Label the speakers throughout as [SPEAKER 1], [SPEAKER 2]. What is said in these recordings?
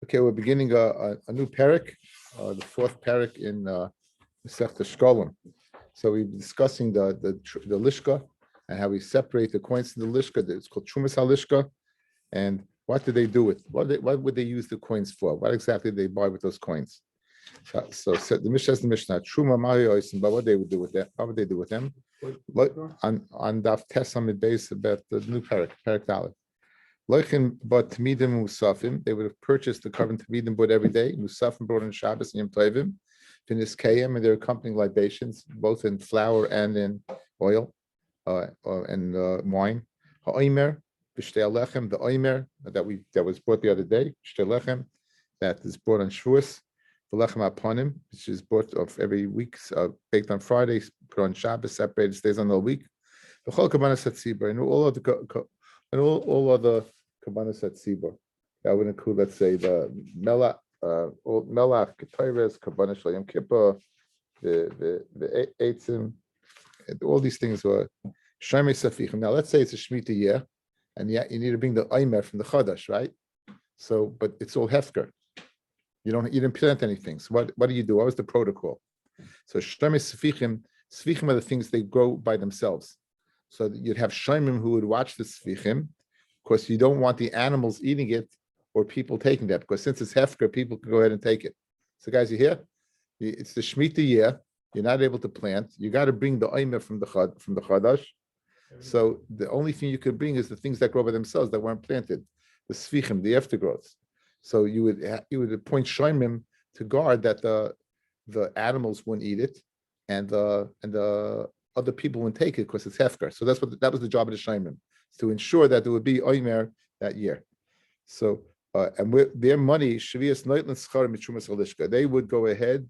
[SPEAKER 1] Okay, we're beginning a new parak, the fourth parak in Masechta Shekalim. So we're discussing the lishka and how we separate the coins in the lishka. It's called Trumas HaLishka. And what did they do with what would they use the coins for? What exactly did they buy with those coins? So the Mishnah says the Mishnah Truma Mahi, but what they would do with that? What would they do with them? On Daf Tesamid base about the new parak Dalet. Loichin but Tamidim Musafim, they would have purchased the carbon Tamidim bought every day. Musafim brought in Shabbos and Yom Tovim, Finis Kayim, and their accompanying libations, both in flour and in oil and wine. Ha'omer, B'shtei Lechem, the omer that was brought the other day, B'shtei Lechem, that is brought on Shavuos, V'lechem Aponim, which is brought of every week, baked on Friday, put on Shabbos, separated, stays on the week. The Chol Kabbanas Hatzibur, and all other Kabbanas Hatzibur. That would include, let's say, the Melach, Ketores, Kabbanas Shel Yom Kippur, the Eitzim, all these things were Shemei Safichim. Now, let's say it's a Shemitah year, and yet you need to bring the Omer from the Chodesh, right? So, but it's all Hefker. You didn't plant anything. So what do you do? What was the protocol? So Shemei Safichim are the things they grow by themselves. So you'd have Shemim who would watch the Sfichim. Of course, you don't want the animals eating it or people taking that, because since it's Hefker, people can go ahead and take it. So guys, you hear? It's the Shemitah year. You're not able to plant. You got to bring the Omer from the Chadash. So the only thing you could bring is the things that grow by themselves that weren't planted, the Sfichim, the aftergrowths. So you would appoint Shemim to guard that the animals wouldn't eat it, and the other people wouldn't take it because it's hefker. So that was the job of the Shemim, to ensure that there would be omer that year. So and with their money, Shvias Noitlan Schar Mitrumas Halishka, they would go ahead,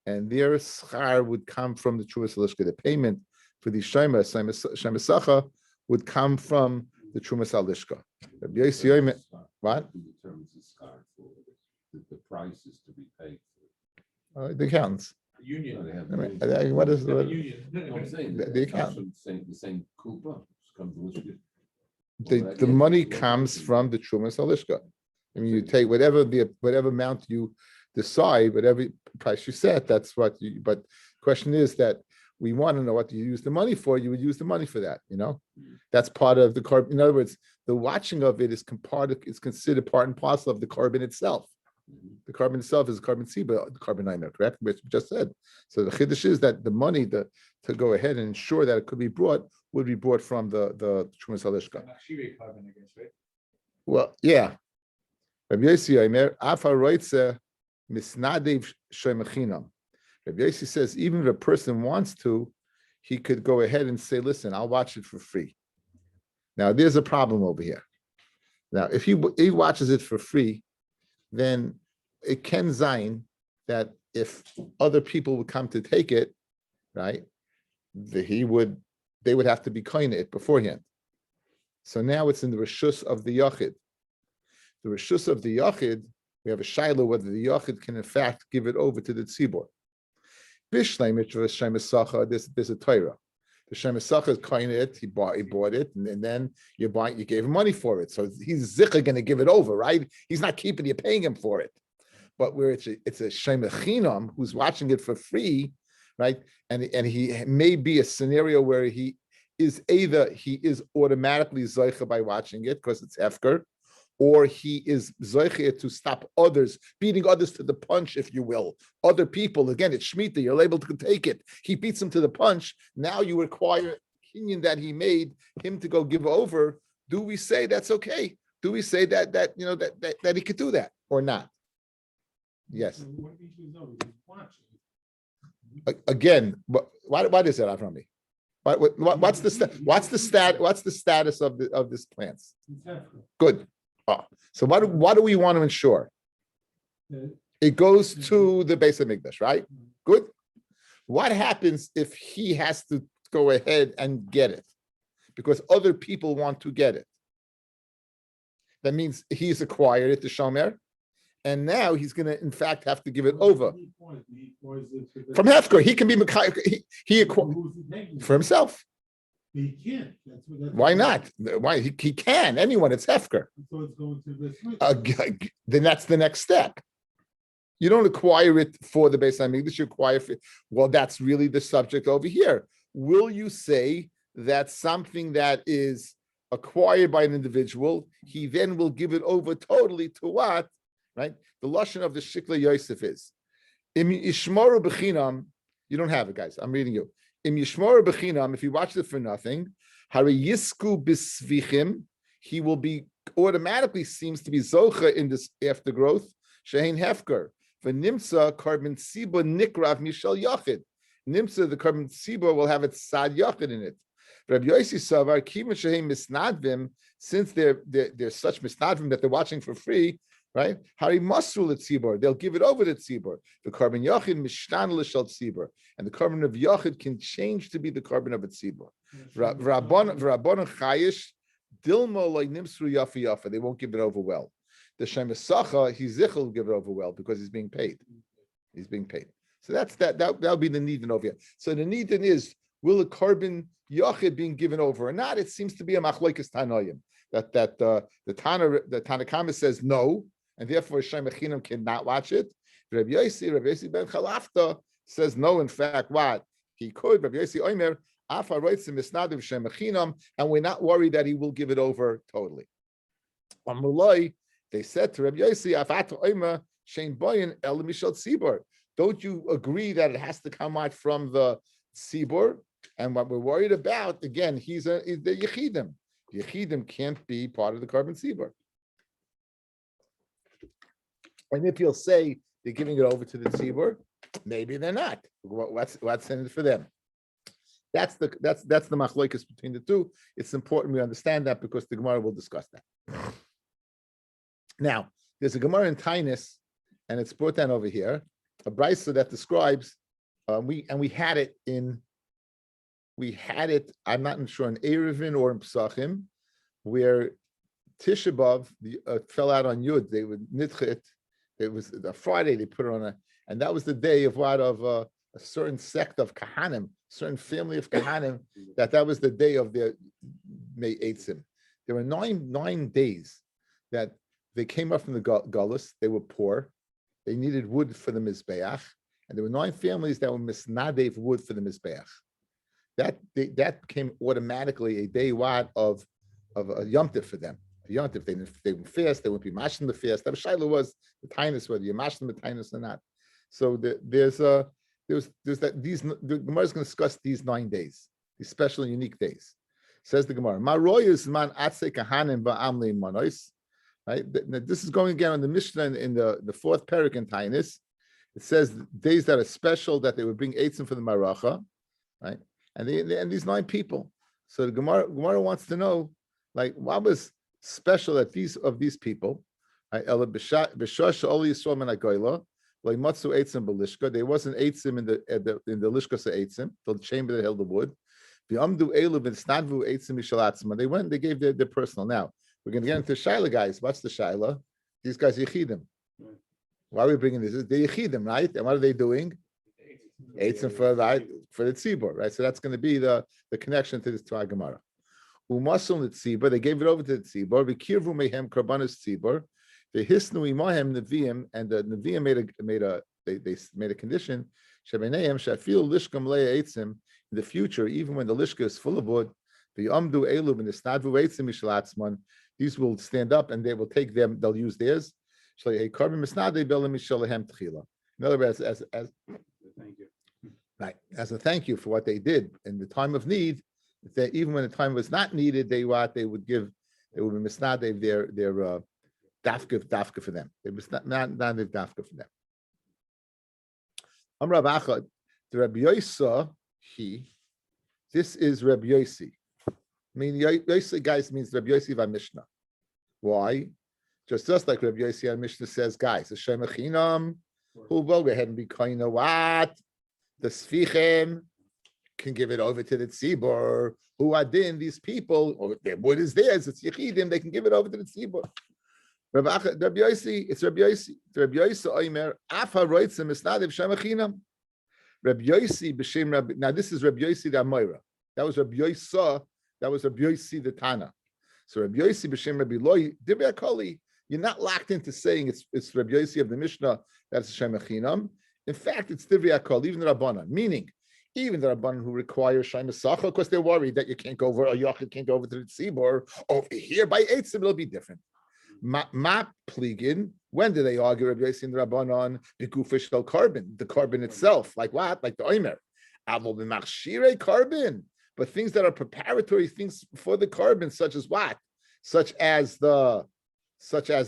[SPEAKER 1] and their schar would come from the Trumas Halishka. The payment for the Shemasacha would come from the Trumas Halishka. What?
[SPEAKER 2] The price is to be paid
[SPEAKER 1] for. The accountants.
[SPEAKER 3] Union.
[SPEAKER 1] What is the
[SPEAKER 3] union?
[SPEAKER 2] No, I'm saying
[SPEAKER 1] the accountant?
[SPEAKER 2] The same kupa comes with
[SPEAKER 1] the money comes from the Trumas Halishka. I mean, you take whatever amount you decide, whatever price you set, that's what you. But the question is that we want to know what you use the money for. You would use the money for that. That's part of the carbon. In other words, the watching of it is considered part and parcel of the carbon itself. The carbon itself is carbon C, but the carbon I know, correct? Which we just said. So the chiddush is that the money to go ahead and ensure that it could be brought would be brought from the Trumas Halishka.
[SPEAKER 3] Carbon, I guess, right?
[SPEAKER 1] Well, yeah. Rabbi Yossi Omer, Afa Roitze Misnadev Shemachinam. Rabbi Yossi says even if a person wants to, he could go ahead and say, "Listen, I'll watch it for free." Now, there's a problem over here. Now, if he watches it for free, then it can zayin that if other people would come to take it, right, they would have to be kind of it beforehand. So now it's in the reshus of the yachid. The reshus of the yachid, we have a shiloh whether the yachid can in fact give it over to the tzibor. Bishleimit v'shemasacha, there's a Torah. The shemasacha is kind of it. He bought it, and then you gave him money for it. So he's zikha going to give it over, right? He's not keeping you, paying him for it. But where it's a shemachinam who's watching it for free, right? And he may be a scenario where he is automatically zoicha by watching it because it's hefker, or he is zoicha to stop others, beating others to the punch, if you will. Other people, again, it's Shemitah, you're able to take it. He beats him to the punch. Now you require opinion that he made him to go give over. Do we say that's okay? Do we say that he could do that or not? Yes. Again, what is it, Avrami? What's the status of this plants? Good. So what do we want to ensure? It goes to the base of Mikdash, right? Good. What happens if he has to go ahead and get it because other people want to get it? That means he's acquired it to Shomer, and now he's going to, in fact, have to give it over from Hefker. He can be he for himself.
[SPEAKER 3] He can't. That's
[SPEAKER 1] Why not? Why he can? Anyone? It's hefker.
[SPEAKER 3] So it's going to this.
[SPEAKER 1] Then that's the next step. You don't acquire it for the Beis Hamikdash. You acquire it. Well, that's really the subject over here. Will you say that something that is acquired by an individual, he then will give it over totally to what? Right? The lashon of the Shikla Yosef is Im Yishmoru B'chinam. You don't have it, guys. I'm reading you. Im Yishmoru B'chinam. If you watch it for nothing, Hari Yisku B'svichim. He will be automatically seems to be zocha in this aftergrowth. Shein hefker. V'nimtza carbon siba nikrav mishal yachid. Nimtza, the carbon siba will have its sad yachid in it. Rabbi Yossi Savar kiva shein misnadvim, since they're such misnadvim that they're watching for free, right? Hari masul at tzibor, they'll give it over to tzibor. The carbon yachid mishtan l'shal tzibor, and the carbon of yachid can change to be the carbon of a tzibor. V'rabbanon chayish dilmo like nimsru yafa yafa. They won't give it over well. The Shemesacha, he's will give it over well because he's being paid. He's being paid. So that'll be the need over here. So the need is, will a carbon yachid being given over or not? It seems to be a machlokes tanoim that the Tanakama says no, and therefore Shemechinam cannot watch it. Rabbi Yossi ben Chalafta says no. In fact, what he could. Rabbi Yossi Omer Afa writes in Misnadav Shemechinam, and we're not worried that he will give it over totally. Amulai. They said to Rabbi Yossi, don't you agree that it has to come out from the tzibor? And what we're worried about, again, he's the yechidim. Yechidim can't be part of the carbon tzibor. And if you'll say they're giving it over to the tzibor, maybe they're not. What's in it for them? That's the machlokes between the two. It's important we understand that because the Gemara will discuss that. Now, there's a Gemara in Tainus, and it's brought down over here, a brisa that describes, we had it, I'm not sure, in Erevin or in Pesachim, where Tisha B'Av fell out on Yud. They would nitchit. It was a Friday, they put it on and that was the day of a certain sect of Kahanim, certain family of Kahanim, that was the day of their May Eitzim. There were nine days that they came up from the Gullus. They were poor. They needed wood for the Mizbeach. And there were 9 families that were misnadev wood for the Mizbeach. That became automatically a day of a Yom Tov for them. A Yom Tov, they would fast, they wouldn't be mashing the fast. That Shiloh was the tinus, whether you're mashing the tinus or not. So there's the Gemara is going to discuss these 9 days, these special and unique days. Says the Gemara, Ma royus man atse kahanim ba'amli manois. Right. This is going again on the Mishnah in the 4th parak in Tainus. It says days that are special, that they would bring eitzim for the maracha, right? And these 9 people. So the Gemara wants to know, like, what was special at these people? Right? There wasn't eitzim in the lishkas of eitzim, the chamber that held the wood. They went and they gave their personal. Now we're going to get into Shaila, guys. What's the Shaila? These guys are Yechidim. Why are we bringing this? They're Yechidim, right? And what are they doing? Eitzim for the tzibor, right? So that's going to be the connection to this to our Gemara. Umasum the tzibor, they gave it over to the tzibor. V'kirvu mehem karbanos tzibor. They hisnu imahem neviim, and the neviim made a condition. Shebeneim shafil lishkam leya eitzim. In the future, even when the lishka is full of wood, the amdu elub and the snadvu eitzim mishalatzman, these will stand up and they will take them. They'll use theirs. In other words, as
[SPEAKER 3] Thank you.
[SPEAKER 1] right, as a thank you for what they did in the time of need, even when the time was not needed, they would be misnadev their dafka for them. They was not dafka for them. Rav Achad, the Rabbi Yosa, this is Rabbi Yosi. I mean, Yosi, guys, means Rabbi Yosi va Mishnah. Why? Just like Rabbi Yosi on Mishnah says, guys, Hashem Echinam, who will go ahead and be kind of what? The Sfichem can give it over to the Tzibor, who are then these people, or their wood is theirs, it's Yechidim, they can give it over to the Tzibor. Rabbi Yosi, it's Rabbi Yosi. Rabbi Yosi Omer, Afa Roitzim Misnadev Shem Echinam. Rabbi Yosi b'Shem Rabbi. Now this is Rabbi Yosi the Amoira. That was Rabbi Yosi. That was Rabbi Yosi the Tana. So Rabbi Yosi b'shem Rabbi Loi Divrei Akoli. You're not locked into saying it's Rabbi Yosi of the Mishnah that's Shem Echinam. In fact, it's Divrei Akol, even the Rabbanan. Meaning, even the Rabbanan who require Shem Esacha, because they're worried that you can't go over, a Yachid can't go over to the Tzibor. Over here by Eitzim, it'll be different. Ma pligin. When do they argue Rabbi Yosi and the Rabbanan? The gufish carbon, the carbon itself, like what? Like the Omer. Avol b'machshirei carbon, but things that are preparatory things for the carbon, such as what? Such as the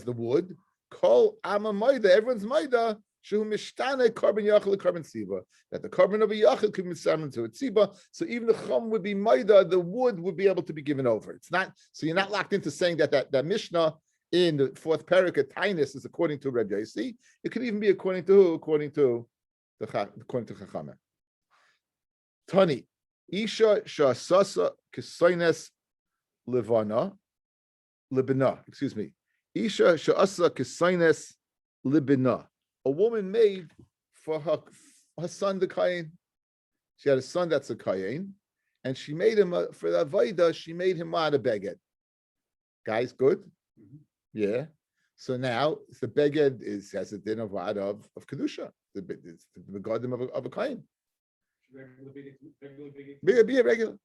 [SPEAKER 1] wood. Kol ama maida, everyone's maida. Shu mishtane carbon yachal carbon tziba. That the carbon of a yachal could be summoned to a tziba. So even the chum would be maida, the wood would be able to be given over. It's not. So you're not locked into saying that Mishnah in the fourth parak at Tainus is according to Rabbi Yosi. It could even be according to who? According to Chachamim. Tani, Isha Shasasa Kisoines Livana, Libina, excuse me. Isha Shasa Kisoines Libina. A woman made for her son the Kayin. She had a son that's a Kayin, and she made him for the Avaida, she made him out of Beged. Guys, good? Yeah. So now the Beged has a din of what? Of Kedusha. It's the garden of a Kayin. Be a regular.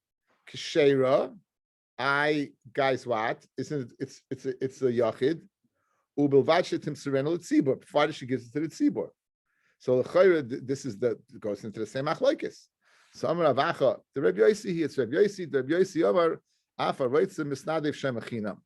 [SPEAKER 1] Kshera, guys, what? It's a yachid. Ubelvachetim serenal tzibor. Provided she gives it to the tzibor. So the chayra, this is goes into the same achlokes. So Amar Avacha, the Rabbi Yosi here, it's Rabbi Yosi. The Rabbi Yosi Amar Afa writes the Misnadev Shem Achinam.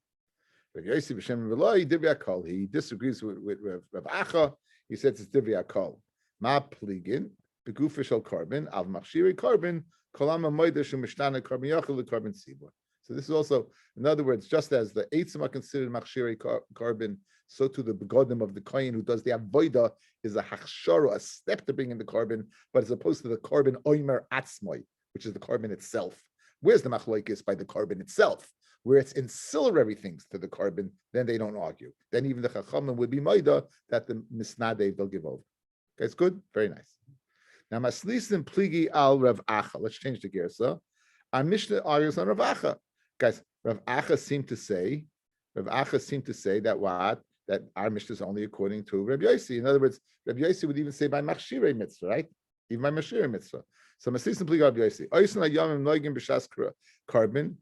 [SPEAKER 1] Rabbi Yosi b'Shem Reloi Divrei Akol. He disagrees with Rav Acha. He says it's Divrei Akol. Ma pligin. Begufishal carbon, av machshiri carbon, kolama moidesh umishtana carbon yachal carbon tzibor. So this is also, in other words, just as the eitzim are considered machshiri carbon, so to the begodim of the kohen who does the avoida is a hachshara, a step to bring in the carbon, but as opposed to the carbon oimer atzmoi, which is the carbon itself. Where's the machlokes? By the carbon itself, where it's ancillary things to the carbon, then they don't argue. Then even the chachamim would be maida that the misnadeh they'll give over. Okay, it's good, very nice. Now, Maslisim Pligi al Rav Acha. Let's change the gersa. Our Mishnah argues on Rav Acha. Guys, Rav Acha seemed to say that what? That our Mishnah is only according to Rabbi Yosi. In other words, Rabbi Yosi would even say by Machshirei mitzvah, right? Even by Machshirei mitzvah. So Maslisim Pligi al Rabbi Yosi. Oisin hayamim noigim b'shas carbon.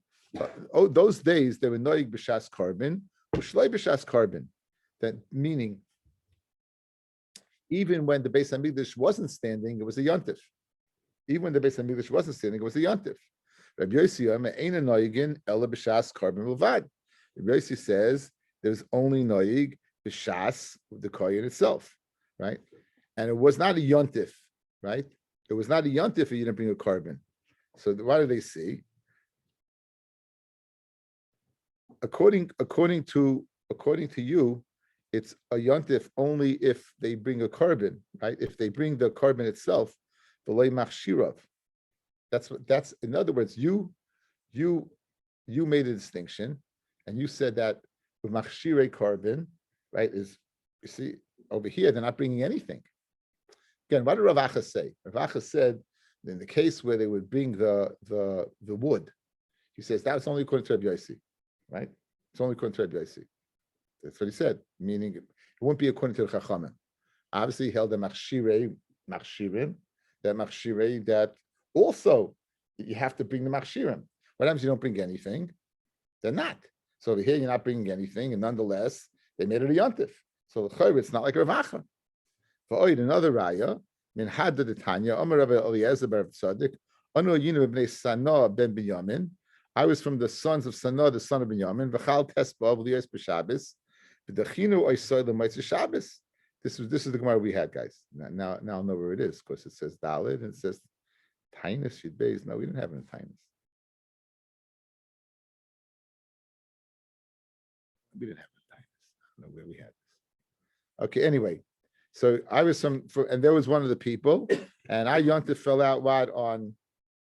[SPEAKER 1] Oh, those days they were noig b'shas carbon, ushlei b'shas carbon. That meaning, even when the Beis Hamikdash wasn't standing, it was a yontif. Even when the Beis Hamikdash wasn't standing, it was a yontif. Rabbi Yosi ein noigin ela b'shas carbon l'vad. Rabbi Yosi says there's only noig b'shas the kohen itself, right? And it was not a yontif, right? It was not a yontif if you didn't bring a carbon. So what do they see? According to you, it's a yontif only if they bring a carbon, right? If they bring the carbon itself, v'lei machshirav. That's in other words, you made a distinction, and you said that with machshirei carbon, right? Is you see over here they're not bringing anything. Again, what did Rav Acha say? Rav Acha said in the case where they would bring the wood, he says that was only according to Rabbi Yosi, right? It's only according to Rabbi Yosi. That's what he said, meaning it won't be according to the Chachamim. Obviously, he held the machshirei, that also you have to bring the machshirim. What happens if you don't bring anything? They're not. So over here, you're not bringing anything, and nonetheless, they made it a yontif. So it's not like Rav Acha. For another raya, min had the Tanya, Amar Rabbi Eliezer bar Tzaddik, Anu Yinu b'nei Sana ben Binyamin. I was from the sons of Sana, the son of Binyamin. V'chal tesba v'liyos b'Shabbos. V'dachinu oisoi l'moitzi Shabbos. This is the Gemara we had, guys. Now I'll know where it is, because it says Dalid and it says Tainus Yud Beis. No, we didn't have it in Tainus. We didn't have it in Tainus. I don't know where we had this. Okay, anyway. So I was and there was one of the people, and I Yontif fell out wide on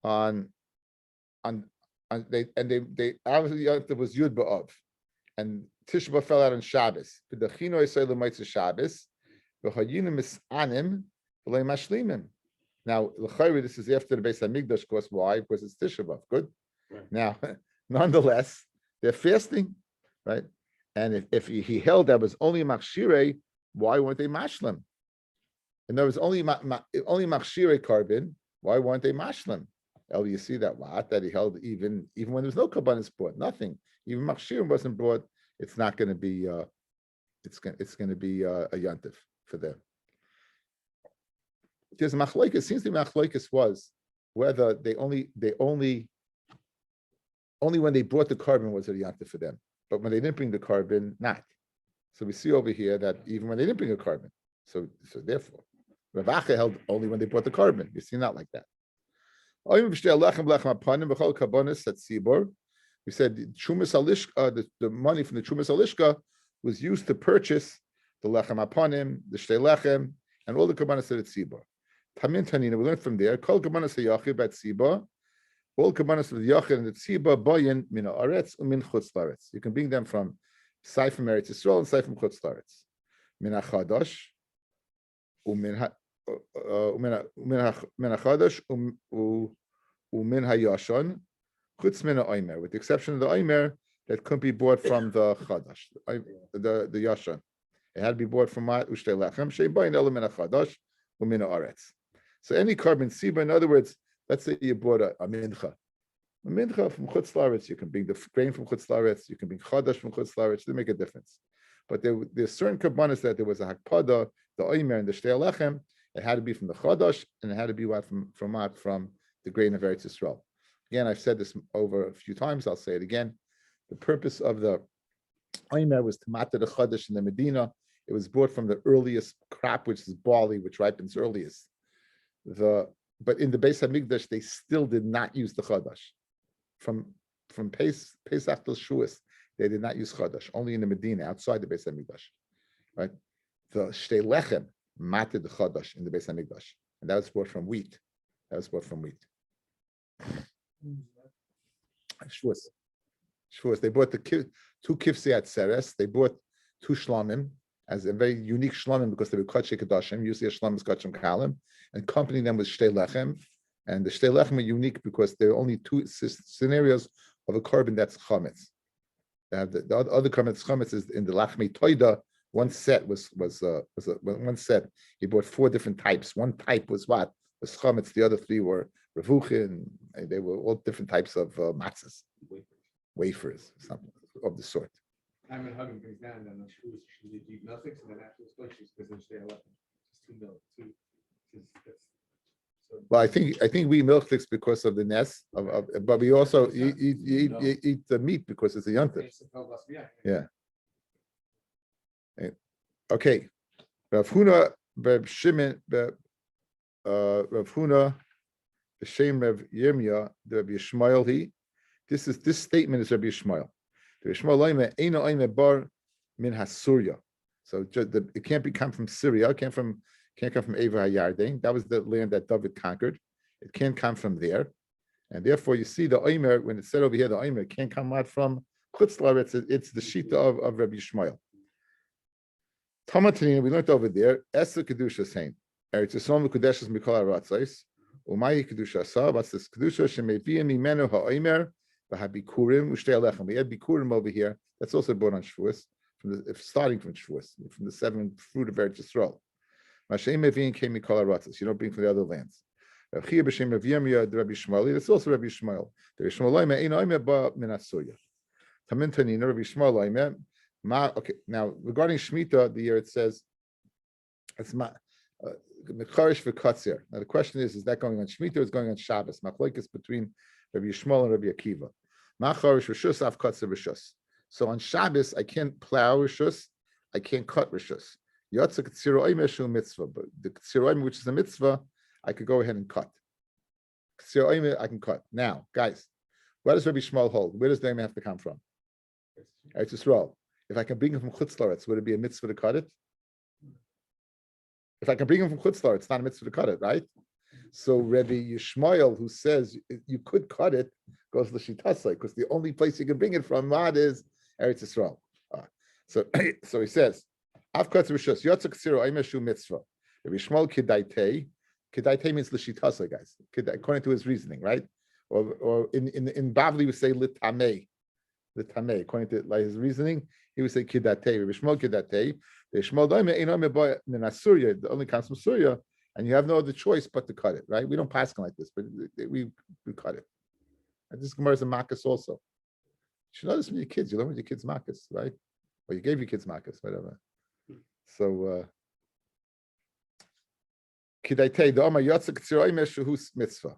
[SPEAKER 1] they obviously Yontif was Yud B'Av, and Tishba fell out on Shabbos. V'dachino yisrael l'moitzi Shabbos, v'chayinu misanim v'lei mashlimim. Now, l'chayri, this is after the Beis Hamikdash. Course, why? Because it's Tisha B'av. Good.
[SPEAKER 3] Right.
[SPEAKER 1] Now, nonetheless, they're fasting, right? And if he held that was only machshire, why weren't they mashlim? And there was only machshire carbon. Why weren't they mashlim? Oh, you see that lot that he held even when there was no kabbanis brought, nothing. Even machshir wasn't brought. It's not going to be. It's going to be a yantif for them. There's machlokes. It seems the machlokes was whether they only when they brought the carbon was it a yantif for them, but when they didn't bring the carbon, not. So we see over here that even when they didn't bring a carbon, so therefore, Rav Acha held only when they brought the carbon. You see, not like that. We said Chumas Alishka, the money from the Chumas Alishka was used to purchase the lechem apanim, the shtei lechem, and all the kabbanas of the tzibah. Tamin Tanina, we learned from there. Kol kabbanas hayachid bat tzibah, all kabbanas of the yachid and the tzibah bayin min haaretz umin chutz laaretz. You can bring them from Sai from Eretz Yisrael and Sai from chutz laaretz. Min hachadash umin hachadash umin hayashon chutz min ha'omer, with the exception of the omer that couldn't be bought from the chadash, the yashon. It had to be bought from ushtei lechem sheibayin elu min hachadash umin haaretz. So any carbon siba, in other words, let's say you bought a mincha from chutz laaretz, you can bring the grain from chutz laaretz, you can bring chadash from chutz laaretz. They make a difference. But there's certain kabbanas that there was a hakpada, the omer and the shtei lechem. It had to be from the chadash, and it had to be what from the grain of Eretz Yisrael. Again, I've said this over a few times. I'll say it again. The purpose of the omer was to matter the chadash in the Medina. It was brought from the earliest crop, which is barley, which ripens earliest. But in the Beis Hamikdash, they still did not use the chadash. From Pesach till Shuas, they did not use chadash. Only in the Medina, outside the Beis Hamikdash, right? The shtei lechem matted the chadash in the Beis Hamikdash, and that was brought from wheat. Shuas. They bought the two kifsei at Seres. They bought two shlamim as a very unique shlamim because they were kachei kadashim. Usually a shlam is kachim kalim, and accompanying them with shtei lechem. And the shtei lechem are unique because there are only two scenarios of a carbon that's chametz. The other carbon that's chametz is in the lachmei toida. One set was one set. He bought four different types. One type was what? Was chametz. The other three were revuchin. And they were all different types of matzahs, wafers, something of the sort.
[SPEAKER 4] I'm in Hagen brings down then the shoes should do nothing, so then after the slushies because they're left just 2 milk, 2. So
[SPEAKER 1] Well, I think we milk this because of the nest, but we also eat the meat because it's a yontif. Yeah. Okay. Rav Huna, Rav Shimon, Rav Huna, B'Shem Rav Yirmiyah, the Rabbi Yishmael. This statement is Rabbi Yishmael. The Yishmael Oime Eino Oime Bar Min Hasurya. So it can't come from Syria. It can't come from Eva HaYarden. That was the land that David conquered. It can't come from there, and therefore you see the Omer when it said over here the Omer can't come out from Chutz Laaretz. It's the shita of Rabbi Yishmael. Tamatanina, we learned over there. Esther kedusha saying, Eretz Yisrael mekudeshes mikol haratzos. Umayi kedusha sa. What's this kedusha? Shemeviyim mimenu ha'omer v'habikurim u'shtei alechem. We had bikurim over here. That's also born on Shavuos, starting from Shavuos, from the 7th fruit of Eretz Yisrael. Mashem meviyim came mikol haratzos. You don't bring from the other lands. Rav Chia b'shem Rav Yirmiyah, the Rabbi Yishmael. That's also Rabbi Yishmael. The Yishmael omer ein omer ba min hasurya. Tamin tanina Rabbi Yishmael omer. Okay, now regarding Shemitah, the year it says it's Mecharish v'Katzir. Now the question is that going on Shemitah or is going on Shabbos? Machlokes between Rabbi Yishmael and Rabbi Akiva. Macharish v'Shus av Katzir v'Shus. So on Shabbos I can't plow Rishus, I can't cut Rishus. Yotza Katzir oimer shu mitzvah, but the Katzir oimer, which is a mitzvah, I could go ahead and cut. Katzir oimer I can cut. Now, guys, where does Rabbi Yishmael hold? Where does the oimer have to come from? Eretz Yisrael. If I can bring him from Chutz Laaretz, would it be a mitzvah to cut it? If I can bring him from Chutz Laaretz, it's not a mitzvah to cut it, right? So Rabbi Yishmael, who says you could cut it, goes to Shitasai, because the only place you can bring it from is Eretz Yisrael. So he says, Av Katz Rishos Yotzak Siro Aimeshu Mitzvah. Rabbi Yishmael Kidaitei Kedai means l'shitasa, guys. According to his reasoning, right? Or in Bavli we say litamei. According to like his reasoning, he would say kidate. Rabbi Shmuel kidate. The Shmuel daime eno meboy min Surya. The only comes from Surya, and you have no other choice but to cut it, right? We don't pass like this, but we cut it. And this Gemara is a makas also. You should know this from your kids. You learn with your kids makas, right? Or you gave your kids makas, whatever. So kidate the Omar Yotzek Tziroi Meshuhus Mitzvah.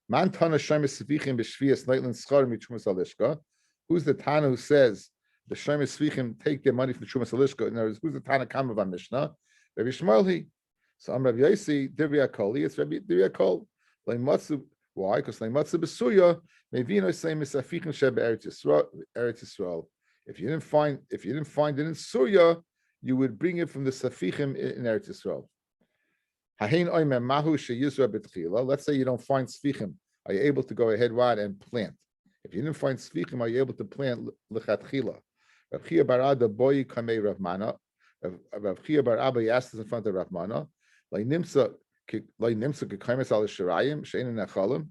[SPEAKER 1] Man Tana Shemes Svichim B'Shvias Neitlin Schar Mitchumas Alishka. Who's the Tana who says the Shemes Svichim take their money from the Chumas Alishka? In other words, who's the Tana Kama of Mishnah? Rabbi Shmuel. So I'm Rabbi Yosi Divya Koli. It's Rabbi Divya Kol. Leimatzu. Why? Because Leimatzu B'Suya Mevino Same Misafichim Sheb Eretz Yisrael. If you didn't find it in Suya, you would bring it from the Safichim in Eretz Yisrael. Let's say you don't find Sfichim. Are you able to go ahead and plant? If you didn't find Sfichim, are you able to plant Lechatchila? Rav Chia bar Ada boy kamei Rav Mana. Rav Chia bar Abba asked us in front of Rav Mana. Nimsa kekaimes al shirayim shein nechalim.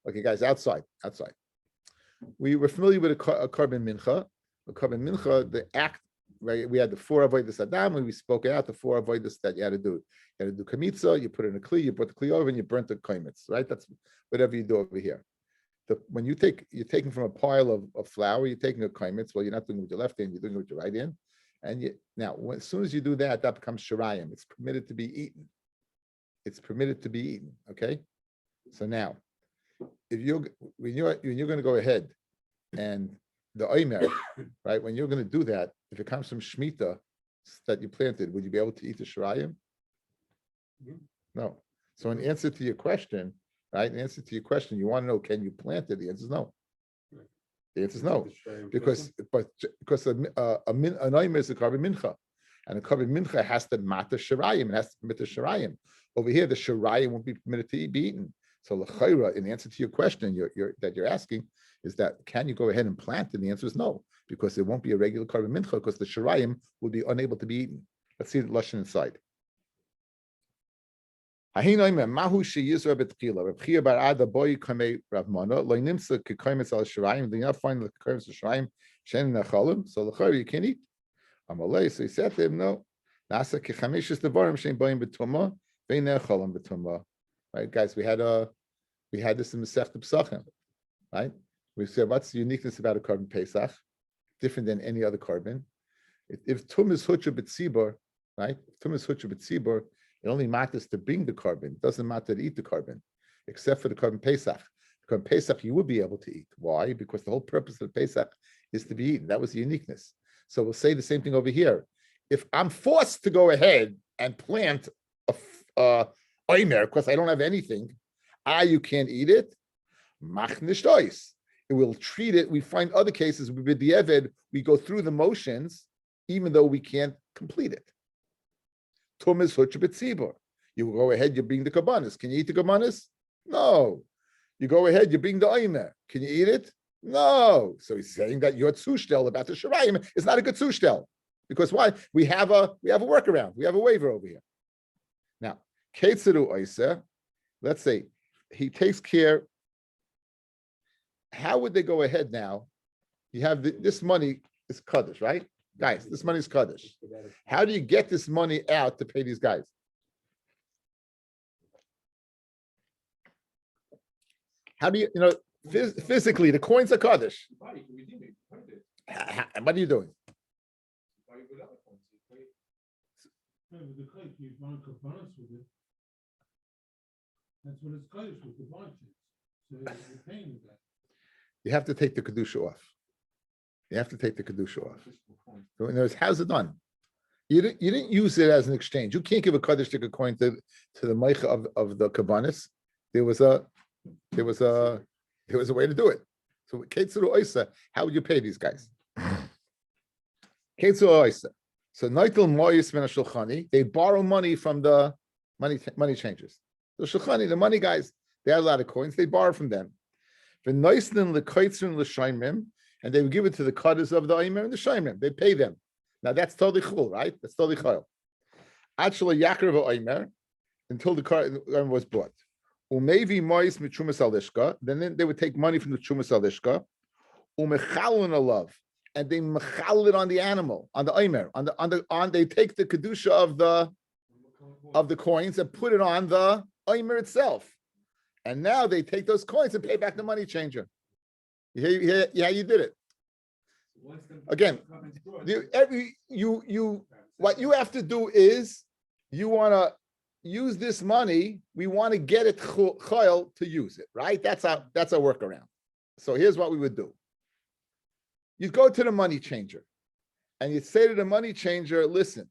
[SPEAKER 1] Okay, guys, outside. We were familiar with a carbon mincha. A carbon mincha, the act. Right, we had the 4 avodas adam, and we spoke out the 4 avodas that you had to do. You had to do kamitza, you put it in a kli, you put the kli over, and you burnt the kaimitz. Right, that's whatever you do over here. When you're taking from a pile of flour, you're taking a kaimitz. Well, you're not doing it with your left hand, you're doing it with your right hand. And as soon as you do that, that becomes shirayim. It's permitted to be eaten. Okay. So now, when you're going to go ahead and the oimer, right? When you're going to do that, if it comes from Shemitah that you planted, would you be able to eat the shirayim? No. So in answer to your question, right? In answer to your question, you want to know, can you plant it? The answer is no. The answer is no. Because an oimer is a carbon mincha. And a carbon mincha has to mata shirayim. It has to permit the shirayim. Over here, the shirayim won't be permitted to be eaten. So l'chayra, in answer to your question that you're asking, is that can you go ahead and plant? And the answer is no, because it won't be a regular carbon mincha, because the shirayim will be unable to be eaten. Let's see the lashon inside. Mahu sheyizra betchila. Rav Chia bar Ada boy kamei Rav Mana lo nimsa kekaimitz al shirayim. Do you not find the kekaimitz al shirayim shen nechalim? So l'chayra you can eat. Amalei. So he said to him, no. Nasa kechamishis devarim shein boyim betuma vein nechalim betuma. Right, guys, we had this in Masechta Pesachim, right? We said, what's the uniqueness about a carbon Pesach, different than any other carbon? If tum is hucha b'tzibur, right? If tum is hucha b'tzibur, it only matters to bring the carbon. It doesn't matter to eat the carbon, except for the carbon Pesach. The carbon Pesach you would be able to eat. Why? Because the whole purpose of Pesach is to be eaten. That was the uniqueness. So we'll say the same thing over here. If I'm forced to go ahead and plant a oimer, because I don't have anything, you can't eat it. Machnish tois. It will treat it. We find other cases with the Eved, we go through the motions, even though we can't complete it. Tumis hucha b'tzibur. You go ahead, you bring the kabbanis. Can you eat the kabbanis? No. You go ahead, you bring the oimer. Can you eat it? No. So he's saying that your tzushtel about the shirayim is not a good tzushtel. Because why? We have a workaround. We have a waiver over here. Now, Ketzeru Oiser, let's say he takes care. How would they go ahead now? You have this money is Kaddish, right? Guys, this money is Kaddish. How do you get this money out to pay these guys? How do you, physically, the coins are Kaddish. What are you doing?
[SPEAKER 3] That's what it's close with the bunches. So you're paying with that.
[SPEAKER 1] You have to take the kedusha off. You have to take the kedusha off. So in other words, how's it done? You didn't use it as an exchange. You can't give a kaddish stick coin to the meicha of the kabbanis. There was a way to do it. So Ketzuru Oisa, how would you pay these guys? Ketzuru Oisa. So Naitel Moyis Min Shulchani, they borrow money from the money changers. The Shulchani, the money guys, they had a lot of coins, they borrow from them. And they would give it to the cutters of the Aimer and the Shaimim. They pay them. Now that's totally chul, right? That's totally chul. Actually, Yaakov Aimer, until the car was bought. Umevi mois mitrumas alishka. Then they would take money from the trumas alishka. Umechalun alav, and they mechal it on the animal, on the omer, they take the kedusha of the coins and put it on the omer itself. And now they take those coins and pay back the money changer. You did it. Again, what you have to do is you want to use this money. We want to get it chayil to use it, right? That's our workaround. So here's what we would do. You go to the money changer and you say to the money changer, listen,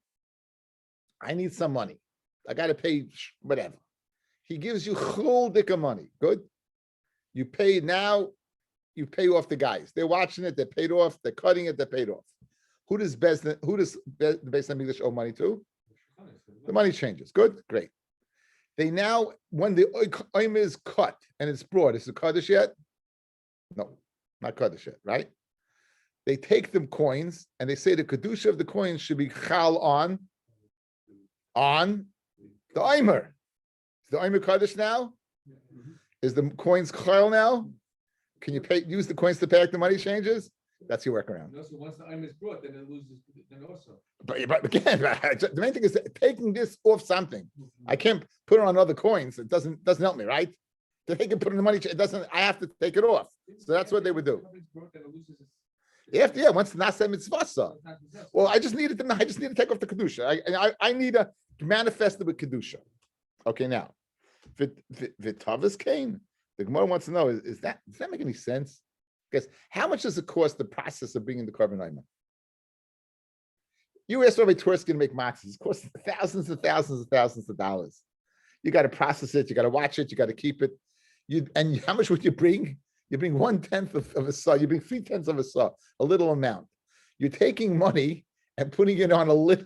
[SPEAKER 1] I need some money. I got to pay whatever. He gives you chul dika money. Good. You pay now, you pay off the guys. They're watching it, they're paid off, they're cutting it, they're paid off. Who does the Beis HaMikdash owe money to? The money changers. Good, great. They now, when the oim is cut and it's brought, is it Kaddish yet? No, not Kaddish yet, right? They take them coins and they say the kedusha of the coins should be chal on the oimer. Is the oimer Kaddish now? Is the coins chal now? Can you use the coins to pay back the money changes? That's your workaround.
[SPEAKER 4] No, so once the item is brought, then it loses, then also.
[SPEAKER 1] But again, the main thing is taking this off something. I can't put it on other coins. It doesn't help me, right? To take it, put in the money, it doesn't. I have to take it off. So that's what they would do. Once the nasa mitzvah. Well, I just need to take off the kedusha. I need to manifest it with kedusha. Okay, now, v'tavas kain. The Gemara wants to know: does that make any sense? Because how much does it cost the process of bringing the carbon item? You asked Rabbi Tversky to make matzahs. It costs thousands and thousands and thousands of dollars. You got to process it. You got to watch it. You got to keep it. And how much would you bring? You bring 1/10 of a saw. You bring 3/10 of a saw, a little amount. You're taking money and putting it on a little.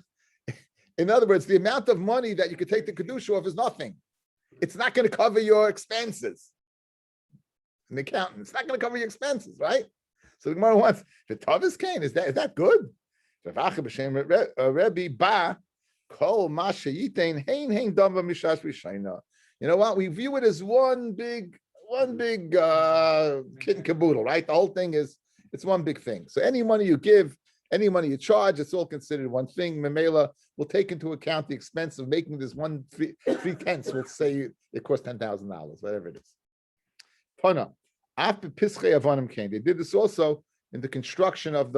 [SPEAKER 1] In other words, the amount of money that you could take the kedusha off is nothing. It's not going to cover your expenses. An accountant, it's not going to cover your expenses, right? So the Gemara wants the Tavis Kain. Is that good? Rabbi ba kol mashayitain hein hein damba mishas rishayna. You know what? We view it as one big kit and caboodle, right? The whole thing it's one big thing. So any money you give, any money you charge, it's all considered one thing. Memela will take into account the expense of making this 3/10. We'll say it costs $10,000, whatever it is. Pana, after Pischei Avanim came, they did this also in the construction of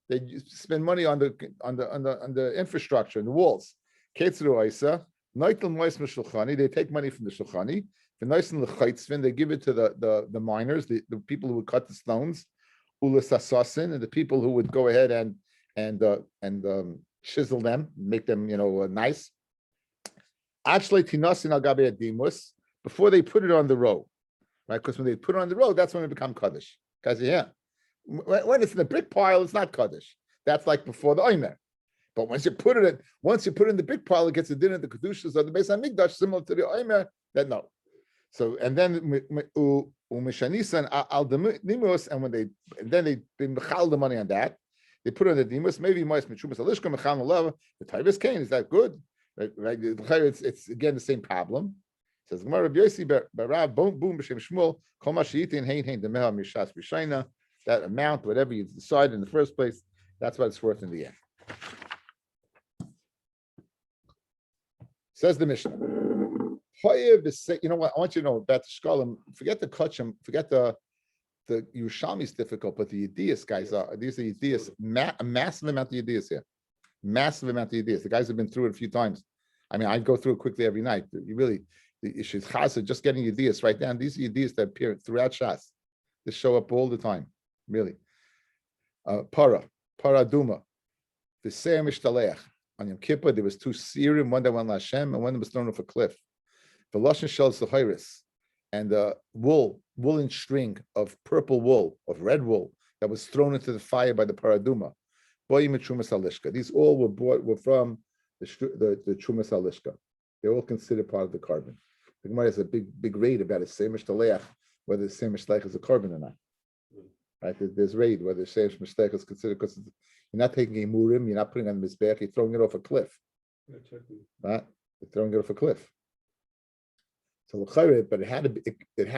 [SPEAKER 1] they spend money on the infrastructure and the walls. Ketzru Isa, Noitel Mois Mishulchani, they take money from the Shulchani. The Noitel Lechaitzvin, they give it to the miners, the people who would cut the stones, Ulas Assassin, and the people who would go ahead and chisel them, make them nice. Actually, Tinasin Al Gabe Adimus, before they put it on the road. Right, because when they put it on the road, that's when it becomes kaddish. Because when it's in the brick pile, it's not kaddish. That's like before the omer. But once you put it in the brick pile, it gets a din of the kedushas of the Beis HaMikdash, similar to the omer. Then no. So and then umishanisan al demus, and when they mechal the money on that, they put it on the demus. Maybe mois mitrumas alishka mechal malav. The taivas kain, is that good? Right? It's again the same problem. Says Gemara Rabbi Yossi Barav boom b'shem Shmuel kol ma sheyitin hein hein demeha mishas b'shayna. That amount, whatever you decide in the first place, that's what it's worth in the end. Says the Mishnah. You know what? I want you to know about the Shekalim. Forget the Kachim. Forget the Yerushalmi is difficult, but the Yedias guys these are Yedias. A massive amount of Yedias here. Massive amount of Yedias. The guys have been through it a few times. I mean, I go through it quickly every night. You really. The issue is chasa, just getting Yedias right down. These are Yedias that appear throughout Shas. They show up all the time, really. Para Duma. The Seir Mishtaleach. On Yom Kippur, there was 2 Sirim, one that went to Hashem, and one that was thrown off a cliff. The Lashon Shel Zahiris, and the woolen string of purple wool, of red wool, that was thrown into the fire by the Paraduma. Boyim Trumas Alishka. These all were from the Trumas Alishka. They're all considered part of the carbon. The Gemara has a big raid about a Seimish Taleach, whether the Seimish Taleach is a carbon or not. Right? There's raid whether Seimish Taleach is considered, because you're not taking a murim, you're not putting on the mizbech, you're throwing it off a cliff. Right? You're throwing it off a cliff. So l'chayre, but it had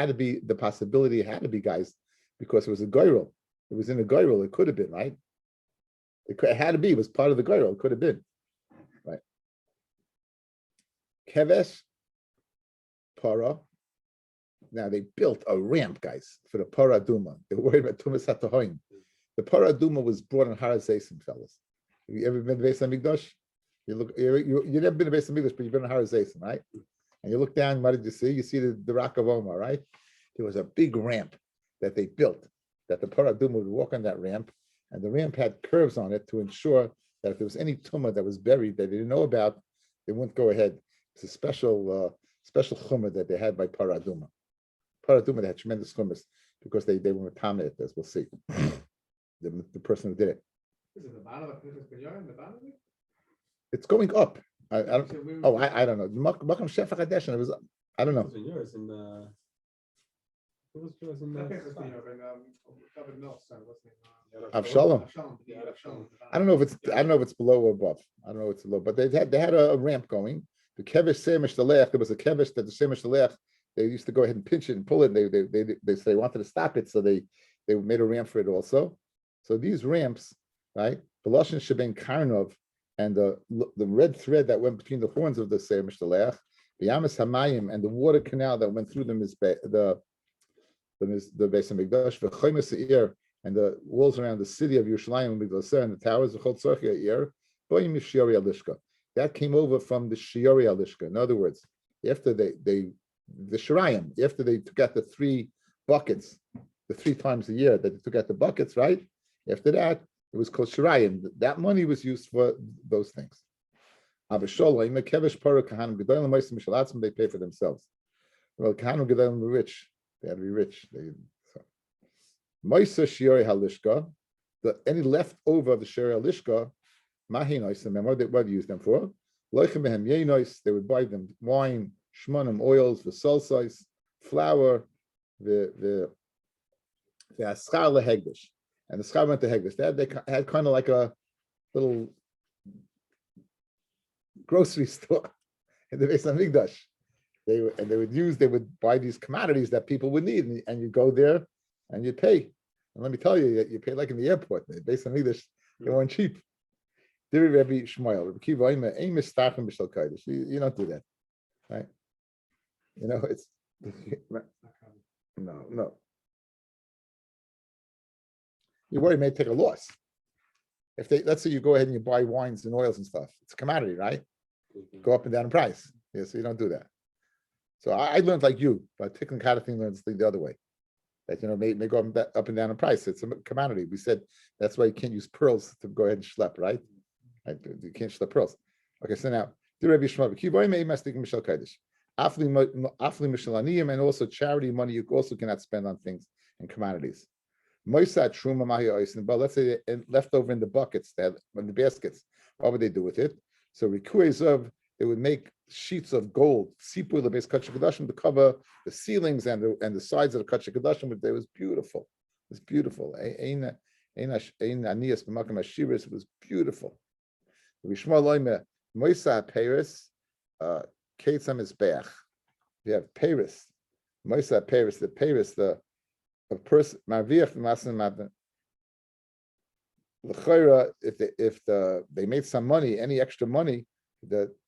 [SPEAKER 1] to be the possibility. It had to be, guys, because it was a goyrel. It was in a goyrel. It could have been, right? It had to be. It was part of the goyrel. It could have been, right? Kevesh, para. Now they built a ramp, guys, for the para duma. They were worried about tumas hatahoin. The para duma was brought on Har Zaysim, fellas. Have you ever been to Beis Hamikdash? You never been to Beis Hamikdash, but you've been to Har Zaysim, right? And you look down. What did you see? You see the Rock of Omar, right? There was a big ramp that they built. That the para duma would walk on that ramp, and the ramp had curves on it to ensure that if there was any tumah that was buried that they didn't know about, they wouldn't go ahead. It's a special chumrah that they had by para duma. Para duma, they had tremendous chumras because they were tameh, as we'll see. The person who did it.
[SPEAKER 4] Is it the bottom of Pinchas Pinyarim, in the bottom of it?
[SPEAKER 1] It's going up. I don't.
[SPEAKER 4] So we-
[SPEAKER 1] Oh, I don't know. Makam Shefa Kadesh, and it was. I don't know.
[SPEAKER 5] It was in yours in the. It was yours in
[SPEAKER 4] Not
[SPEAKER 5] the.
[SPEAKER 4] Pinchas Pinyarim, covered milk, son, what's his name?
[SPEAKER 1] Avshalom.
[SPEAKER 4] Avshalom, yeah, Avshalom.
[SPEAKER 1] I don't know if it's below or above. I don't know if it's below, but they had a ramp going. The kevish semish dalech. There was a kevish that the semish dalech. They used to go ahead and pinch it and pull it. They said they wanted to stop it, so they made a ramp for it also. So these ramps, right? The lashon sheben karnov and the red thread that went between the horns of the semish dalech, the yamas hamayim and the water canal that went through the Beis Hamikdash, the Chayma Seir, and the walls around the city of Yerushalayim and the towers of Chol Tzorchia Eir, Boyim Shiori Alishka. That came over from the Shiori Alishka. In other words, after the Shirayim, after they took out the 3 buckets, the 3 times a year that they took out the buckets, right? After that, it was called Shirayim. That money was used for those things. They pay for themselves. Well, Kahanim Gedolim were rich. They had to be rich. Moisa Shiori Halishka, any leftover of the Shiori Halishka, Mahinois, remember what they used them for? Loichem Behem Yenois, they would buy them wine, shmonim, oils, the salsais, flour, the aschar lehegdish. And the schar went to hegdish. They had kind of like a little grocery store in the Beis Hamikdash. They would buy these commodities that people would need, and you go there and you pay. And let me tell you, you pay like in the airport. Based on English, they weren't cheap. Rabbi Shmuel, you don't do that, right? You know, it's no. You worry may take a loss. If let's say you go ahead and you buy wines and oils and stuff, it's a commodity, right? Go up and down in price. Yeah, so you don't do that. So I learned like you, but Tikkun Kadathing learns the other way. That may go up and down in price. It's a commodity. We said that's why you can't use pearls to go ahead and schlep, right? You can't schlep pearls. Okay, so now Rabbi Shmuel, and also charity money you also cannot spend on things and commodities. But let's say left over in the buckets, in the baskets, what would they do with it? So they would make sheets of gold, sipur lebes kachik kadashim, to cover the ceilings and the sides of the kachik kadashim. But it was beautiful. It was beautiful. It was beautiful. Moisa Paris, Ketzam is Beach. You have Paris, Moisa Paris, the person Marviach Masan Madan. L'chayra, if they made some money, any extra money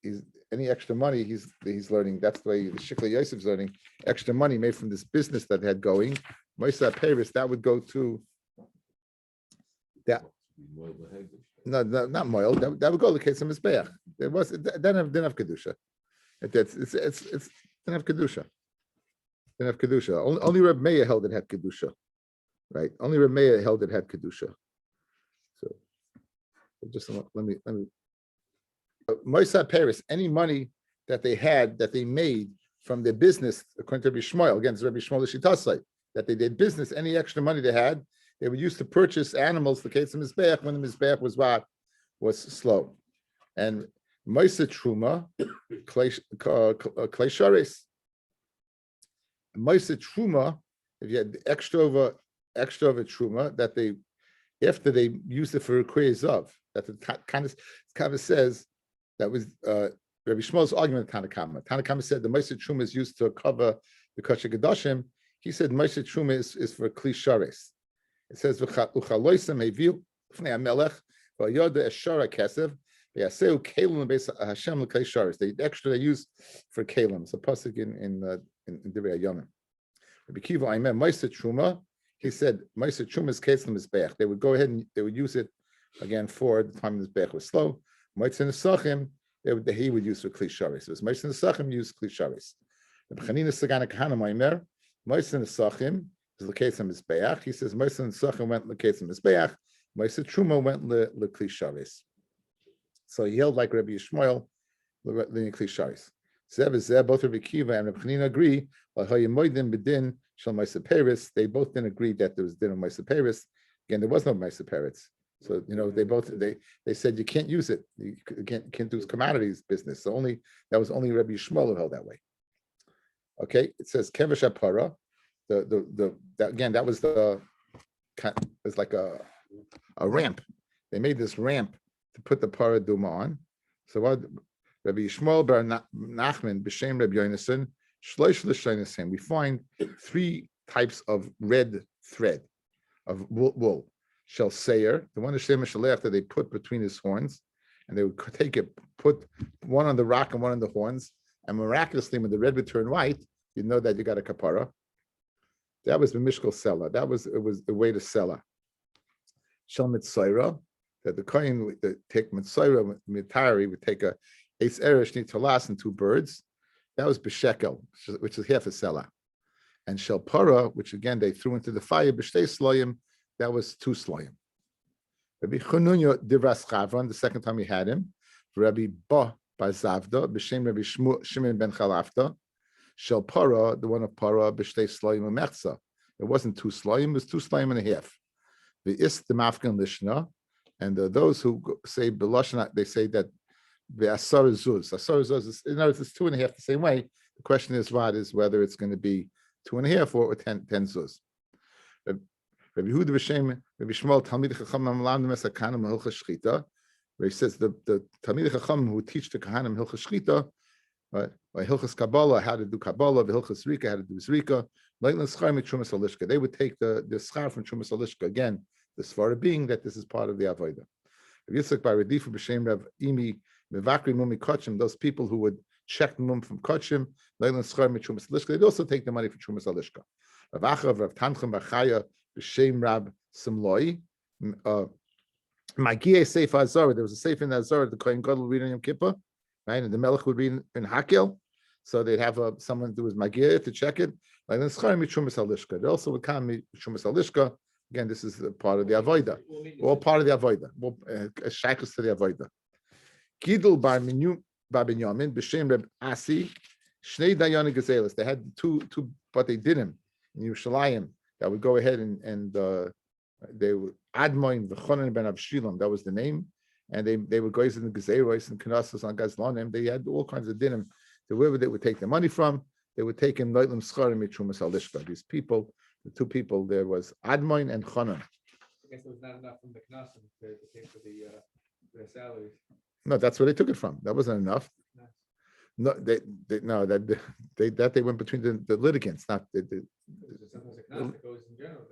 [SPEAKER 1] he's learning. That's the way the Shikla Yosef's learning. Extra money made from this business that they had going. Moisa Paris, that would go to that. No, not moil. That would go to Ketzam Mizbeach. It didn't have kedusha. It didn't have kedusha. Didn't have kedusha. Only Reb Meir held it had kedusha, right? Only Reb Meir held it had kedusha. So just let me. Moisa Paris, any money that they had that they made from their business, according to Rabbi Shmuel, again, it's Rabbi Shmuel Shitasai, that they did business, any extra money they had, they would use to purchase animals for case of Mizbeach when the Mizbeach was slow. And Moisa Truma, Kleisharis. Moisa Truma, if you had extra over Truma, that they, after they used it for Kriyaz of, that the kind of says, that was Rabbi Shmuel's argument with Tanakama. Tanakama said the Meiser Truma is used to cover the Kosher Kedoshim. He said Meiser Truma is for Kli Sharis. It says Uchaloisem Heviu Fnei Hamelech V'Yoda Eshara Kesev V'Yaseu Kelim Beis Hashem L'Kli Sharis. The extra they use for Kelim. It's a pasuk in Divrei Yomim. Rabbi Kiva Aimer Meiser Truma. He said Meiser Truma is Kelim Mizbeach. They would go ahead and they would use it again for the time the Mizbeach was slow. Meiser Nesachim. He would use for Kli Sharis. It was Meiser Nesachim used Kli Sharis. The Chanina Sagana Kahana Aimer Meiser Nesachim is L'Kesim Mizbeach. He says Meiser Nesachim went L'Kesim Mizbeach. Meiser Truma went L'Kli Sharis. So he held like Rabbi Yishmael L'Kli Sharis. Both Rabbi Kiva and Rabbi Chanina agree. They both didn't agree that there was din of Meiser Paris. Again, there was no Meiser Paris. So they said you can't use it. You can't do commodities business. So that was only Rabbi Yishmael who held that way. Okay, it says Kevesh Apara. That was it's like a ramp. They made this ramp to put the para duma on. So what Rabbi Yishmael bar Nachman b'shem Rabbi Yonason shloish l'shonasim. We find 3 types of red thread of wool. Shel Seir, the one that Shem Shalech that they put between his horns, and they would take it, put one on the rock and one on the horns, and miraculously, when the red would turn white, you know that you got a kapara. That was the Mishkal Sela. It was the way to Sela. Shel Mitzayra, that the Kohen would take Mitzayra, Mitari would take a Eitz Eresh Nitalas and 2 birds. That was B'Shekel, which is half a Sela. And Shel Para, which again they threw into the fire, B'Shtei Sloyim, that was 2 Sloyim. Rabbi Chanunyo Divras Chavron, the second time he had him, Rabbi Ba Bazavda, B'Shem Rabbi Shimon ben Chalafta, Shel Para, the one of Para, B'Shtei Sloyim Mechza. It wasn't 2 Sloyim, it was 2 Sloyim and a half. The Is the Mafkan Lishna, and those who say Belashna, they say that the Asar Zuz. Asar Zuz is, in other words, it's 2.5 the same way. The question is whether it's going to be 2.5 or 10 Zuz. Rabbi Yehuda b'Shem Rabbi Shmuel Talmid Chachamim Lamdim Es HaKahanim Hilchos Shchita, where he says the Talmid Chachamim who teach the Kahanim Hilchos Shchita, right? By Hilchos Kabbalah, how to do Kabbalah, by Hilchos Rika, how to do Zrika, like the Schar mit Trumas Alishka. They would take the Schar from Trumas Alishka. Again, the Svara being that this is part of the Avodah. Rabbi Yitzchak by Radifu b'Shem Rav Imi Mevakri Mumi Kachim, those people who would check the mum from Kachim, like the Schar mit Trumas Alishka, they'd also take the money from Trumas Alishka. Rav Achav, Rav Tanchem Bachaya, B'Shem Rab Simloi, Magia Sefer Azara. There was a Sefer in Azara the Kohen Gadol would read on Yom Kippur, right? And the Melech would read in Hakel. So they'd have someone do his Magia to check it. Like then Schar Mitrumas Alishka. They also would come Mitrumas Alishka. Again, this is part of the Avodah. All part of the Avodah. Shaykhs to the Avodah. Gidul Bar Binyamin B'Shem Reb Asi Shnei Dayan Gazelas. They had two, but they did him in Yerushalayim. That would go ahead and they would Admoin V'Chonan ben Avshilam. That was the name, and they would go in the Gezeros and Knessos on Gazlanim. They had all kinds of dinim. So wherever they would take the money from, they would take him Noitlim Scharim Mitrumas Alishka. These people, the 2 people, there was Admoin and Chonan.
[SPEAKER 4] I guess there was not enough from the Knesset to pay for their salaries.
[SPEAKER 1] No, that's where they took it from. That wasn't enough. No, they went between the litigants, not
[SPEAKER 4] Sometimes the Knesset goes in general.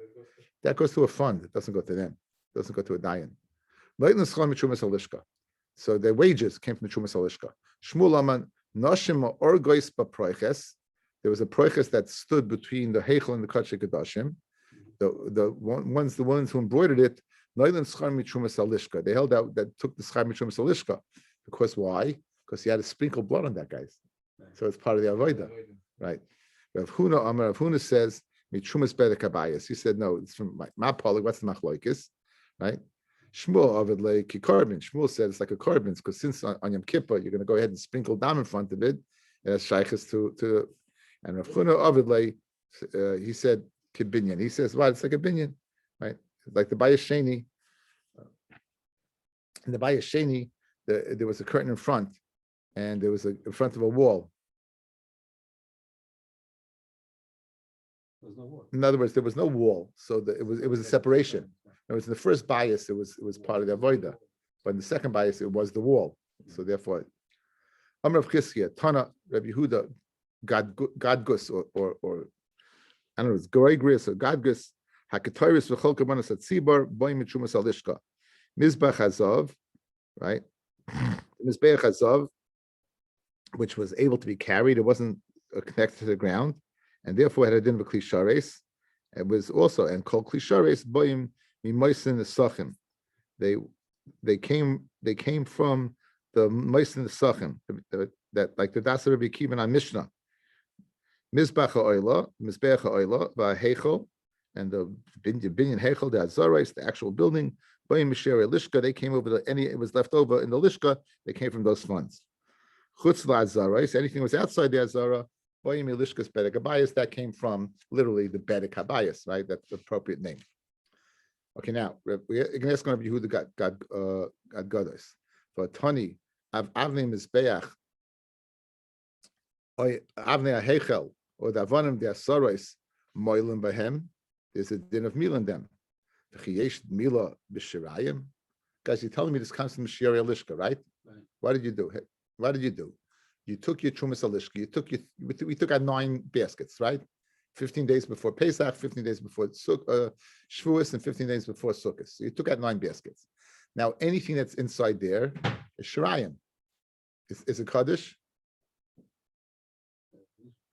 [SPEAKER 1] that goes to a fund. It doesn't go to them. It doesn't go to a dayan. So their wages came from the Trumas Alishka. Shmuel Aman Nashim Orgois Baproiches. There was a proiches that stood between the Heichel and the Kachik Kadashim. The ones who embroidered it, Noilan Schar Mitrumas Alishka. They held out that took the Schar Mitrumas Alishka. Because why? Because he had to sprinkle blood on that guys. So it's part of the Avodah. Right. Rav Huna Amar Rav Huna says, Mitrumas Bedek Abayas. He said, no, it's from my poly. What's the Machloikis? Right? Shmuel of it like carbon. Shmuel said it's like a carbon because since on Yom Kippur you're going to go ahead and sprinkle down in front of it, and that's shaykhs to and Rav Chuna of it like he said kibinyan. He says, well, it's like a binyan, right? Like the Bayis Sheni. In the Bayis Sheni, there was a curtain in front, and there was in front of a wall.
[SPEAKER 2] There's no war.
[SPEAKER 1] In other words, there was no wall, so it was a separation. It was in the first bias, it was part of the avodah, but in the second bias, it was the wall. So therefore, Amar of Chizkiah, Tana, Rabbi Yehuda, Gadgus, or I don't know, it's Goregris or Gadgus, Hakatoris v'chol kabanas at Tzibor, boim mitrumas alishka. Mizbach Hazav, right? Mizbeach Hazav, which was able to be carried, it wasn't connected to the ground, and therefore had a din of klishares. It was also, and called klishares, boim mimoisin nesachim. They came from the moisin nesachim, that like the Dasa Rabbi Kivan on Mishnah. Mizbach ha'oila, Mizbeach ha'oila, va'hechel, and the binyan hechel, the azarais, the actual building, boim mishere lishka, they came over it was left over in the lishka, they came from those funds. Chutz la'azarais, anything was outside the azara, boim lishkas bedek habayis, that came from literally the bedek habayis, right? That's the appropriate name. Okay, now we're going to ask Rabbi Yehuda got godos. For Tani, avnei mizbeach, or avnei hechel, or the avonim the azarais, moilim bahem. There's a din of mil in them. Guys, you're telling me this comes from Shiri Alishka, right? What did you do? You took your Trumas Alishka, we took out 9 baskets, right? 15 days before Pesach, 15 days before Shavuos, and 15 days before Sukkot. So you took out 9 baskets. Now, anything that's inside there is Shirayim. Is it Kaddish?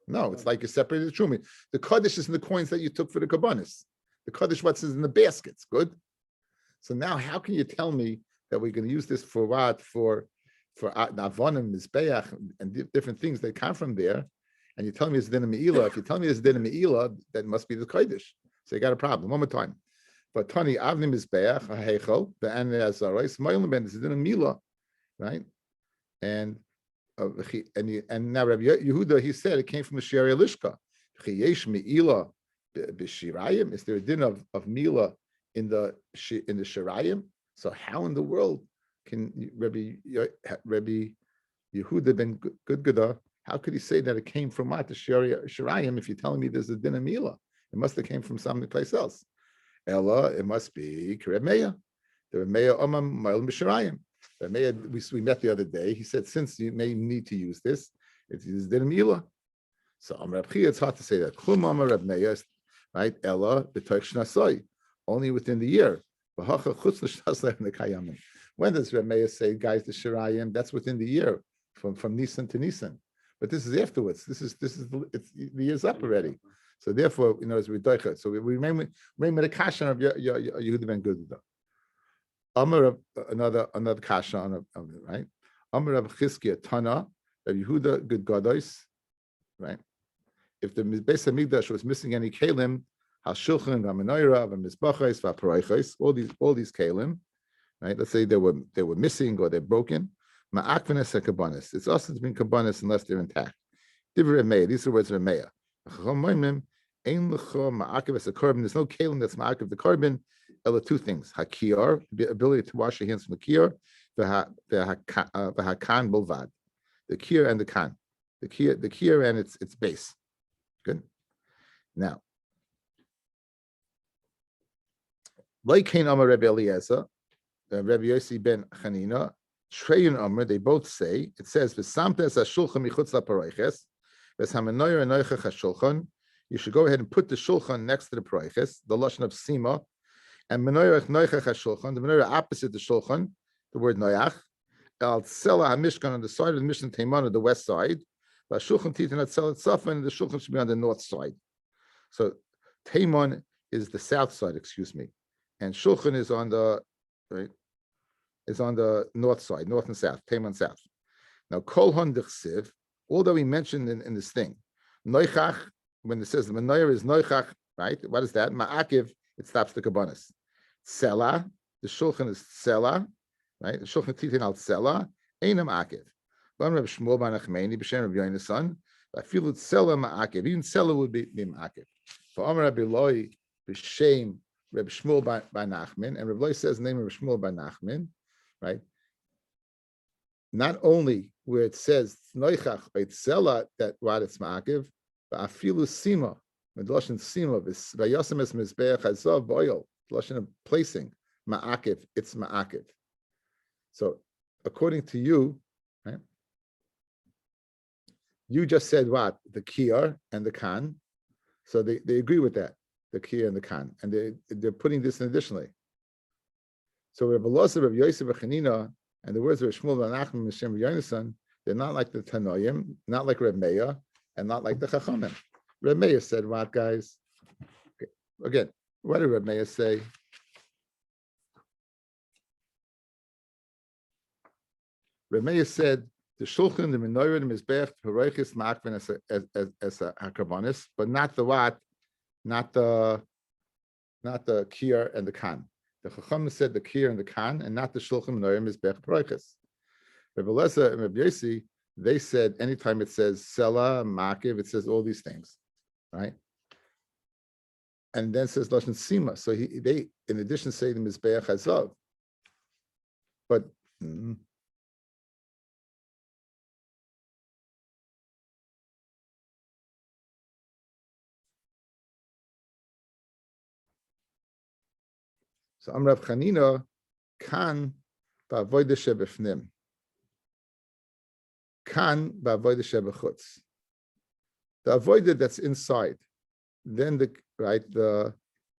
[SPEAKER 1] No, it's like you separated the Trumi. The Kaddish is in the coins that you took for the Kabbanis. The Kaddish, what's in the baskets, good? So now how can you tell me that we're going to use this for what? For Avonim, Mizbeach, and different things that come from there, and you're telling me it's Din Me'ilah. If you tell me it's Din Me'ilah, that must be the Kaddish. So you got a problem. One more time. But Tani, Avnim Mizbeach, HaHechel, the An Azarais, Moilim Ben, it's Din Me'ilah, right? And now Rabbi Yehuda, he said it came from the Shiri Lishka. Chayesh Me'ilah b'Shirayim. Is there a din of Mila in the Shirayim? So how in the world can Rabbi Yehuda ben Gudgada, how could he say that it came from what the Shirayim if you're telling me there's a din of Mila? It must have came from someplace else. Ella, it must be Reb Meir. The Reb Meir Omam Ma'il B'Shirayim. We met the other day. He said, since you may need to use this, it's din of Mila. So it's hard to say that. Klum Amar Reb Meir, right? Ella b'toich shnasoi, only within the year. When does Reb Meir say, guys, the Shirayim? That's within the year, from Nisan to Nisan. But this is afterwards. It's the year's up already. So therefore, it's ridoichet. So we remain with the kasha of Yehuda ben Gudda. Amar another kasha on it, right? Amar Rav Chizkiah Tana, Rav Yehuda Gud Gadois, right? If the Beis Hamikdash was missing any kelim, hashulchan, v'menorah, v'mizbachos, v'paroichos, all these kelim, right? Let's say they were missing or they're broken. Ma'akvenes hakabanis. It's also to be kabanis unless they're intact. Divrei Meir. These are the words of Meir. There's no kelim that's ma'akev the carbon. Ella 2 things: hakiyar, the ability to wash your hands from the kiyar, v'hakan bolvad, the kiyar and the kan, the kiyar and its base. Good. Now, like Cain Amar Rebbe Eliezer, Rebbe Yossi ben Chanina, Shreyun Amar, they both say, it says, "V'samtes hashulchan michutz laparoiches, v'samenoyer noichach hashulchan." You should go ahead and put the shulchan next to the paroiches, the lashon of sima, and menoyer noichach hashulchan, the menorah opposite the shulchan, the word noyach, al tzela hamishkan on the side of the Mishnah Teiman on the west side. Shulchan titan atzel tzafan, and the shulchan should be on the north side. So Teiman is the south side, and shulchan is on the north side, north and south, Teiman south. Now kol hon dechsiv, all that we mentioned in this thing, noichach, when it says the menorah is noichach, right? What is that? Ma'akiv, it stops the kabbanis. Tzela, the shulchan is tzela, right? The shulchan titan al tzela, einam akiv. Reb Shmuel bar Nachmani b'shem Reb Yoina's son. I feel it tzela ma'akiv. Even tzela would be ma'akiv. For Amar Rabbi Loi b'shem Reb Shmuel bar Nachman, and Reb Loi says the name of Reb Shmuel bar Nachman, right? Not only where it says noichach by tzela that what it's ma'akiv, but afilu sima, the lashon sima v'yasem es mizbeach hazav b'oil, the lashon of placing ma'akiv, it's ma'akiv. So according to you, right? You just said what? The kiyar and the kan. So they agree with that, the kiyar and the kan. And they're putting this in additionally. So Rabbi Elazar, Rabbi Yosef, Chanina, and the words of Shmuel, Nachman, Mishem, Yonasan, they're not like the Tanoim, not like Reb Meir, and not like the Chachamim. Reb Meir said, what, guys? Okay. Again, what did Reb Meir say? Reb Meir said, the Shulchan, the Menorah, the Mizbech, Haroichis, Makvan as a Hakarbonis, but not the what? Not the Kiyar and the Kan. The Chacham said the Kiyar and the Kan, and not the Shulchan, Menorah, Mizbech, Haroichis. Rabbi Elazar and Rabbi Yossi, they said anytime it says Sela, Makiv, it says all these things, right? And then it says Lashon Sima. So they, in addition, say the Mizbeach Hazav. But so Amrav Chanina kan ba'avodah shebefnim. Kan ba'avodah shebechutz. The avodah that's inside. Then the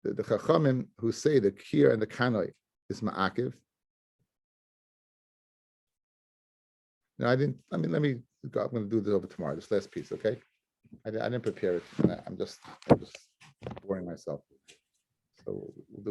[SPEAKER 1] Chachamim who say the kir and the kanoi is ma'akiv. No, I didn't. I mean, let me. I'm going to do this over tomorrow. This last piece, okay? I didn't prepare it. I'm just boring myself. So we'll do it.